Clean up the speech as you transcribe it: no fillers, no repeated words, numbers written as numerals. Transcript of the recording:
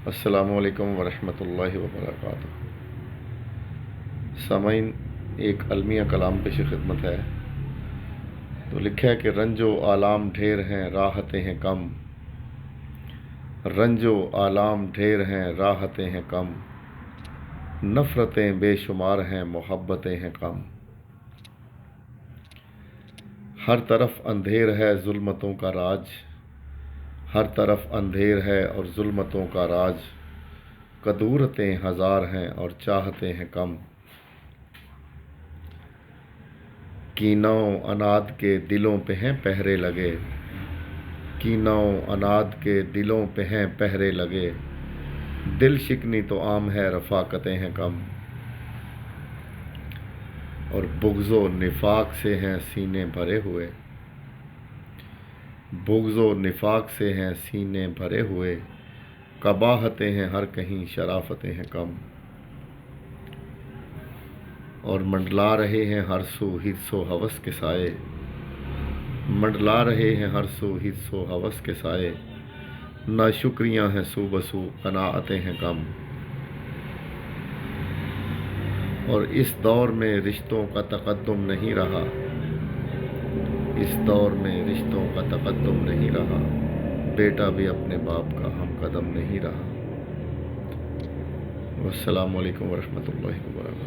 السلام علیکم ورحمۃ اللہ وبرکاتہ۔ سامعین، ایک المیہ کلام پیش خدمت ہے۔ تو لکھا ہے کہ رنج و آلام ڈھیر ہیں راحتیں ہیں کم، رنج و آلام ڈھیر ہیں راحتیں ہیں کم، نفرتیں بے شمار ہیں محبتیں ہیں کم، ہر طرف اندھیر ہے ظلمتوں کا راج، ہر طرف اندھیر ہے اور ظلمتوں کا راج، کدورتیں ہزار ہیں اور چاہتے ہیں کم، کینہ و عناد کے دلوں پہ ہیں پہرے لگے، کینہ و عناد کے دلوں پہ ہیں پہرے لگے، دل شکنی تو عام ہے رفاقتیں ہیں کم، اور بغض و نفاق سے ہیں سینے بھرے ہوئے، بغض و نفاق سے ہیں سینے بھرے ہوئے، قباحتیں ہیں ہر کہیں شرافتیں ہیں کم، اور منڈلا رہے ہیں ہر سو حرص و ہوس کے سائے، منڈلا رہے ہیں ہر سو حرص و ہوس کے سائے، ناشکریاں ہیں سو بسو قناعتیں ہیں کم، اور اس دور میں رشتوں کا تقدم نہیں رہا، اس دور میں رشتوں کا تقدم نہیں رہا، بیٹا بھی اپنے باپ کا ہم قدم نہیں رہا۔ والسلام علیکم ورحمۃ اللہ وبرکاتہ۔